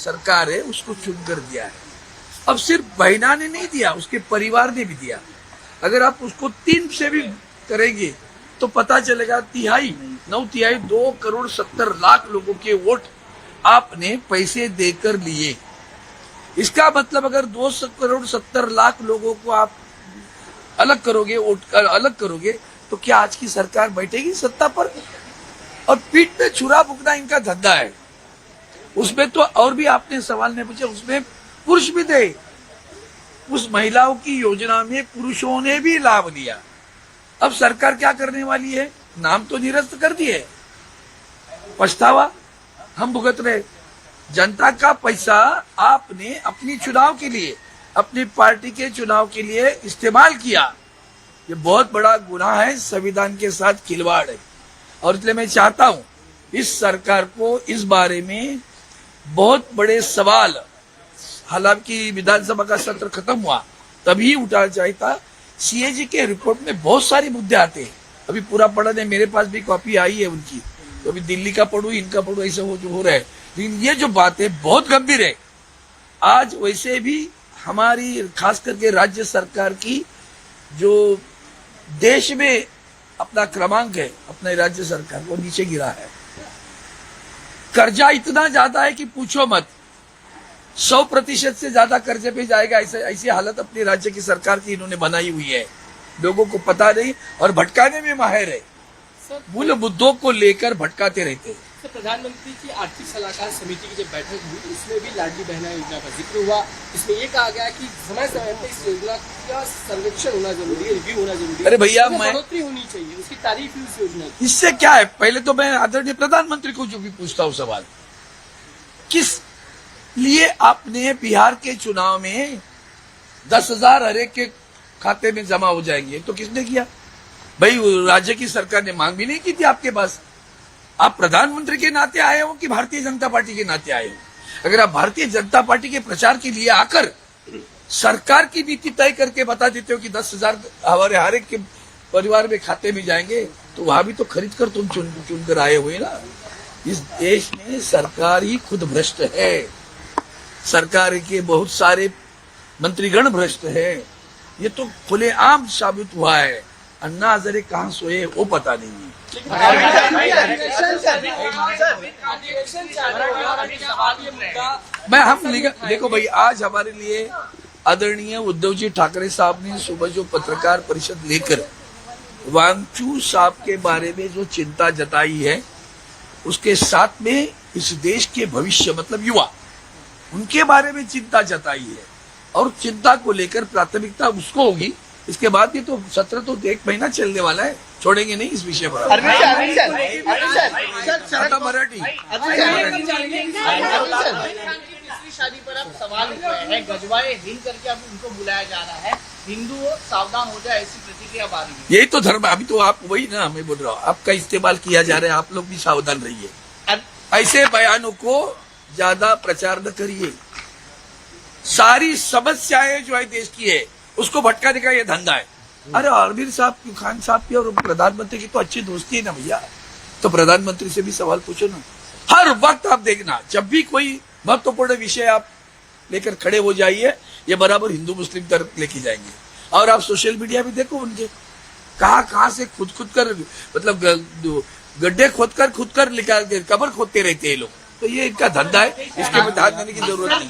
सरकार है उसको चुनकर दिया है। अब सिर्फ बहना ने नहीं दिया, उसके परिवार ने भी दिया। अगर आप उसको 3 से भी करेंगे तो पता चलेगा 2.70 करोड़ लोगों के वोट आपने पैसे देकर लिए। इसका मतलब अगर 2.70 करोड़ लोगों को आप अलग करोगे तो क्या आज की सरकार बैठेगी सत्ता पर? और पीठ पे छुरा फूकना इनका धंधा है। उसमें तो और भी आपने सवाल नहीं पूछे, उसमें पुरुष भी थे। उस महिलाओं की योजना में पुरुषों ने भी लाभ लिया। अब सरकार क्या करने वाली है? नाम तो निरस्त कर दिए, पछतावा हम भुगत रहे। जनता का पैसा आपने अपनी चुनाव के लिए, अपनी पार्टी के चुनाव के लिए इस्तेमाल किया। ये बहुत बड़ा गुनाह है, संविधान के साथ खिलवाड़ है। और इसलिए मैं चाहता हूं इस सरकार को इस बारे में बहुत बड़े सवाल, हालांकि विधानसभा का सत्र खत्म हुआ तभी उठाना चाहिए था। सीएजी के रिपोर्ट में बहुत सारे मुद्दे आते हैं, अभी पूरा पढ़ा नहीं, मेरे पास भी कॉपी आई है उनकी, तो अभी दिल्ली का पढ़ू, इनका पढ़ू, ऐसा हो रहा है। लेकिन ये जो बात है बहुत गंभीर है। आज वैसे भी हमारी खास करके राज्य सरकार की जो देश में अपना क्रमांक है, अपने राज्य सरकार को नीचे गिरा है। कर्जा इतना ज्यादा है कि पूछो मत, 100% से ज्यादा कर्जे पे जाएगा। ऐसी हालत अपने राज्य की सरकार की इन्होंने बनाई हुई है। लोगों को पता नहीं और भटकाने में माहिर है, मूल मुद्दों को लेकर भटकाते रहते हैं। प्रधानमंत्री की आर्थिक सलाहकार समिति की जब बैठक हुई इसमें भी लाडली बहना योजना का जिक्र हुआ। इसमें ये कहा गया कि समय समय पर इस योजना का सर्वेक्षण होना जरूरी है, रिव्यू होना जरूरी है। अरे भैया, बढ़ोतरी होनी चाहिए, उसकी तारीफ हुई उस योजना की। इससे क्या है? पहले तो मैं आदरणीय प्रधानमंत्री को जो भी पूछता हूँ सवाल, किस लिए आपने बिहार के चुनाव में 10,000 हर एक के खाते में जमा हो जाएंगे, तो किसने किया भाई? राज्य की सरकार ने मांग भी नहीं की थी आपके पास। आप प्रधानमंत्री के नाते आए हो कि भारतीय जनता पार्टी के नाते आए हो? अगर आप भारतीय जनता पार्टी के प्रचार के लिए आकर सरकार की नीति तय करके बता देते हो कि 10,000 हमारे हर एक के परिवार में खाते में जाएंगे, तो वहां भी तो खरीद कर तुम चुन कर आए हुए ना। इस देश में सरकार ही खुद भ्रष्ट है, सरकार के बहुत सारे मंत्रीगण भ्रष्ट है। ये तो खुलेआम साबित हुआ है। अन्ना हजारे कहाँ सोए वो पता नहीं है। देखो भाई, आज हमारे लिए आदरणीय उद्धव जी ठाकरे साहब ने सुबह जो पत्रकार परिषद लेकर वांगचू साहब के बारे में जो चिंता जताई है, उसके साथ में इस देश के भविष्य मतलब युवा, उनके बारे में चिंता जताई है। और चिंता को लेकर प्राथमिकता उसको होगी। इसके बाद भी तो सत्र तो 1 महीना चलने वाला है, छोड़ेंगे नहीं इस विषय पर। मराठी शादी पर अब सवाल उठ रहे हैं, गजवाए हिंद करके अब उनको बुलाया जा रहा है। हिंदू सावधान हो जाए, ऐसी प्रतिक्रिया आ रही है। यही तो धर्म, अभी तो आप वही ना, मैं बोल रहा हूँ, आपका इस्तेमाल किया जा रहा है। आप लोग भी सावधान रहिए, ऐसे बयानों को ज्यादा प्रचार न करिए। सारी समस्याएं जो है देश की है उसको भटकाने का ये धंधा है। अरे आमिर साहब की, खान साहब की और प्रधानमंत्री की तो अच्छी दोस्ती है ना भैया, तो प्रधानमंत्री से भी सवाल पूछो ना। हर वक्त आप देखना, जब भी कोई महत्वपूर्ण विषय आप लेकर खड़े हो जाइए, ये बराबर हिंदू मुस्लिम तरफ लेके जाएंगे। और आप सोशल मीडिया भी देखो, उनके कहाँ से खुद कर मतलब गड्ढे खोद कर निकाल के कब्र खोदते रहते हैं लोग। तो ये इनका धंधा है, इसके में ध्यान देने की जरूरत नहीं।